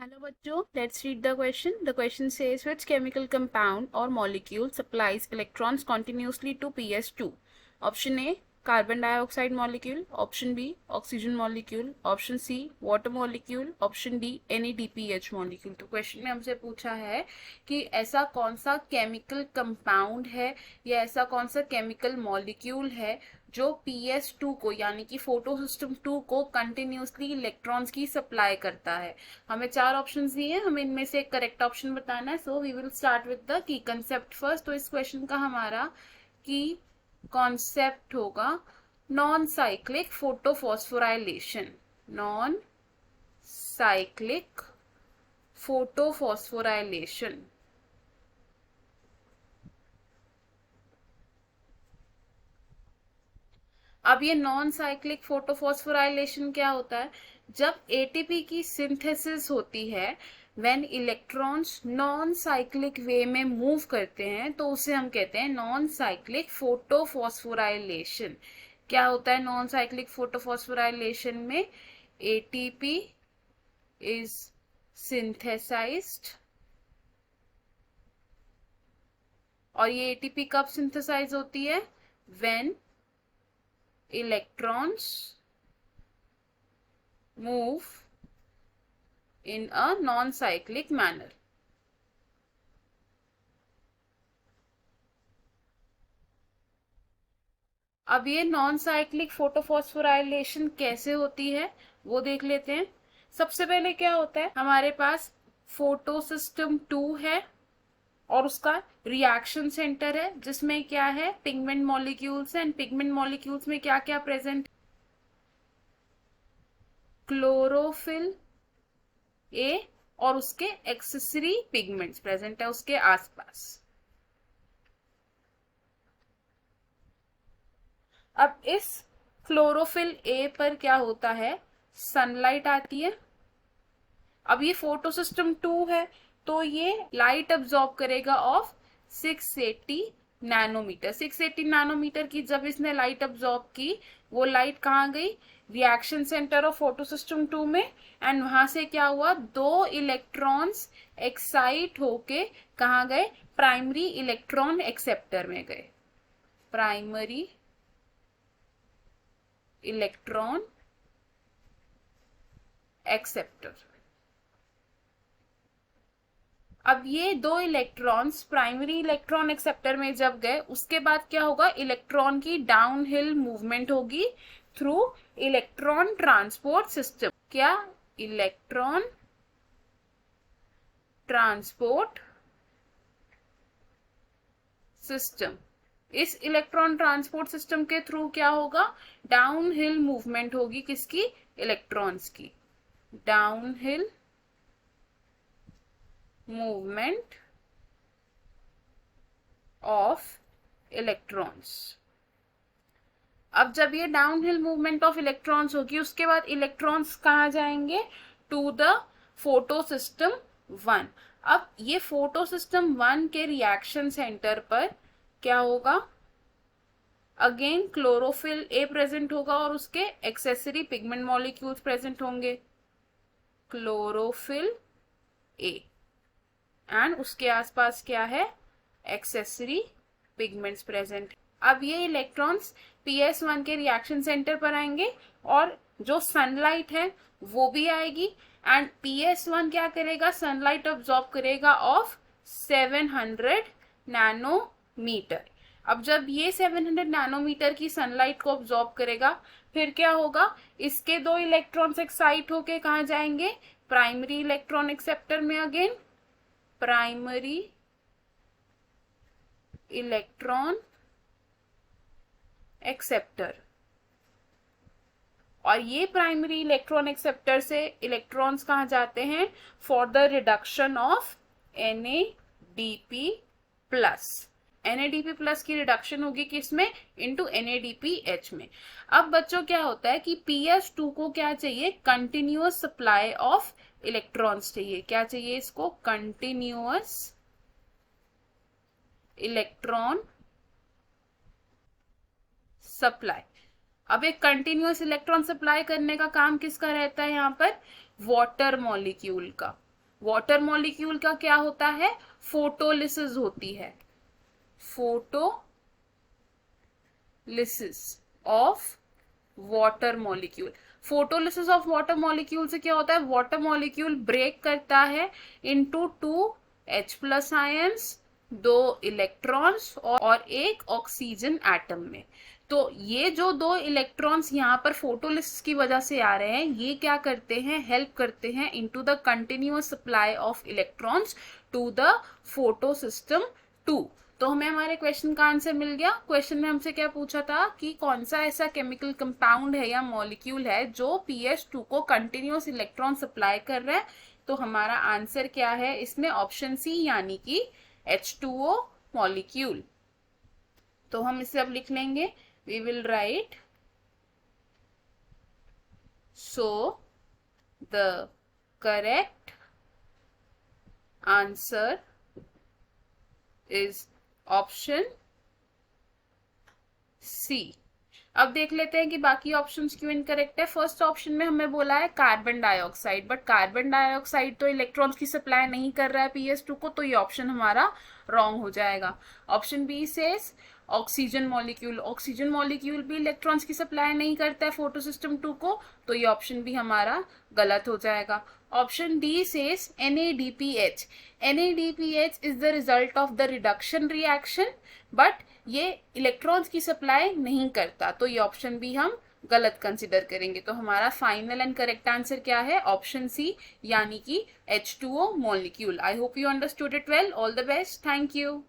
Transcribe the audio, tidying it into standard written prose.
Hello bachcho, let's read the question. The question says which chemical compound or molecule supplies electrons continuously to PS2? Option A carbon dioxide molecule, option B oxygen molecule, option C water molecule, option D NADPH molecule. तो question में हमसे पूछा है कि ऐसा कौन सा chemical compound है या ऐसा कौन सा केमिकल मॉलिक्यूल है जो PS2 को यानी कि फोटो सिस्टम 2 को कंटिन्यूसली इलेक्ट्रॉन्स की सप्लाई करता है। हमें चार ऑप्शंस दिए हैं, हमें इनमें से एक करेक्ट ऑप्शन बताना है। So we will start with the key concept first. तो इस क्वेश्चन का हमारा की कॉन्सेप्ट होगा non cyclic photophosphorylation. Non cyclic photophosphorylation. अब ये नॉन साइक्लिक फोटोफॉस्फोराइलेशन क्या होता है? जब एटीपी की सिंथेसिस होती है, व्हेन इलेक्ट्रॉन्स नॉन साइक्लिक वे में मूव करते हैं, तो उसे हम कहते हैं नॉन साइक्लिक फोटोफॉस्फोराइलेशन। क्या होता है नॉन साइक्लिक फोटोफॉस्फोराइलेशन में? एटीपी इज सिंथेसाइज्ड, और ये एटीपी कब सिंथेसाइज होती है? When electrons move in a non-cyclic manner. अब ये नॉन साइक्लिक फोटोफॉस्फोराइलेशन कैसे होती है वो देख लेते हैं। सबसे पहले क्या होता है, हमारे पास फोटो सिस्टम 2 है और उसका रिएक्शन सेंटर है जिसमें क्या है? Pigment molecules. And pigment molecules में क्या क्या प्रेजेंट? क्लोरोफिल ए और उसके एक्सेसरी पिगमेंट्स प्रेजेंट है उसके आसपास। अब इस क्लोरोफिल ए पर क्या होता है? सनलाइट आती है। अब ये फोटो सिस्टम 2 है तो ये लाइट अब्सॉर्ब करेगा ऑफ 680 नैनोमीटर। 680 नैनोमीटर की जब इसने लाइट अब्सॉर्ब की, वो लाइट कहाँ गई? Reaction centre of photo system 2 में। एंड वहां से क्या हुआ? दो इलेक्ट्रॉन्स एक्साइट होके कहाँ गए? प्राइमरी इलेक्ट्रॉन एक्सेप्टर में गए। Primary electron acceptor. अब ये दो इलेक्ट्रॉन्स प्राइमरी इलेक्ट्रॉन एक्सेप्टर में जब गए, उसके बाद क्या होगा? इलेक्ट्रॉन की डाउन हिल मूवमेंट होगी थ्रू इलेक्ट्रॉन ट्रांसपोर्ट सिस्टम। क्या? Electron transport system. इस इलेक्ट्रॉन ट्रांसपोर्ट सिस्टम के थ्रू क्या होगा? डाउन हिल मूवमेंट होगी। किसकी? इलेक्ट्रॉन्स की। Down hill movement of electrons. अब जब ये down hill movement of electrons होगी, उसके बाद इलेक्ट्रॉन्स कहाँ जाएंगे? To the photo system 1। अब ये फोटो सिस्टम 1 के रिएक्शन सेंटर पर क्या होगा? अगेन क्लोरोफिल ए प्रेजेंट होगा और उसके एक्सेसरी पिगमेंट मॉलिक्यूल्स प्रेजेंट होंगे। क्लोरोफिल ए एंड उसके आसपास क्या है? Accessory pigments present. अब ये इलेक्ट्रॉन्स PS1 के रिएक्शन सेंटर पर आएंगे और जो सनलाइट है वो भी आएगी। एंड PS1 क्या करेगा? सनलाइट ऑब्जॉर्ब करेगा ऑफ 700 नैनोमीटर। अब जब ये 700 नैनोमीटर की सनलाइट को ऑब्जॉर्ब करेगा, फिर क्या होगा? इसके दो इलेक्ट्रॉन्स एक्साइट होके कहाँ जाएंगे? प्राइमरी इलेक्ट्रॉन एक्सेप्टर में। Again primary electron acceptor. और ये प्राइमरी इलेक्ट्रॉन एक्सेप्टर से इलेक्ट्रॉन्स कहाँ जाते हैं? For the reduction of NADP plus. NADP plus की रिडक्शन होगी किसमें? इनटू NADPH में। अब बच्चों क्या होता है कि PS2 को क्या चाहिए? कंटिन्यूअस सप्लाई ऑफ इलेक्ट्रॉन्स चाहिए। क्या चाहिए इसको? Continuous electron supply. अब एक कंटिन्यूअस इलेक्ट्रॉन सप्लाई करने का काम किसका रहता है? यहाँ पर वाटर मॉलिक्यूल का। वाटर मॉलिक्यूल का क्या होता है, फोटोलिसिस होती है, photolysis of water molecule. Photolysis of water molecule से क्या होता है, वाटर मॉलिक्यूल ब्रेक करता है इनटू 2H+ आयंस, 2 इलेक्ट्रॉन्स और एक ऑक्सीजन एटम में। तो ये जो 2 इलेक्ट्रॉन्स यहाँ पर फोटोलिसिस की वजह से आ रहे हैं, ये क्या करते हैं, हेल्प करते हैं into the continuous supply of electrons to the photo system 2। तो हमें हमारे क्वेश्चन का आंसर मिल गया। क्वेश्चन में हमसे क्या पूछा था कि कौन सा ऐसा केमिकल कंपाउंड है या मॉलिक्यूल है जो PS2 को कंटिन्यूअस इलेक्ट्रॉन सप्लाई कर रहा है। तो हमारा आंसर क्या है इसमें, ऑप्शन सी यानी कि H2O मॉलिक्यूल। तो हम इसे अब लिख लेंगे, we will write so the correct answer is option C. अब देख लेते हैं कि बाकी ऑप्शंस क्यों इनकरेक्ट है। फर्स्ट ऑप्शन में हमें बोला है carbon dioxide, but carbon dioxide तो इलेक्ट्रॉन्स की सप्लाई नहीं कर रहा है PS2 को, तो ये ऑप्शन हमारा रॉन्ग हो जाएगा। Option B says oxygen molecule, oxygen molecule भी इलेक्ट्रॉन्स की सप्लाई नहीं करता है फोटोसिस्टम 2 को, तो ये ऑप्शन भी हमारा गलत हो जाएगा। Option D says NADPH, NADPH is the result of the reduction reaction, but ये इलेक्ट्रॉन्स की सप्लाई नहीं करता, तो ये ऑप्शन भी हम गलत कंसिडर करेंगे। तो हमारा फाइनल एंड करेक्ट आंसर क्या है, ऑप्शन सी यानी कि H2O molecule. I hope you understood it well. All the best, thank you.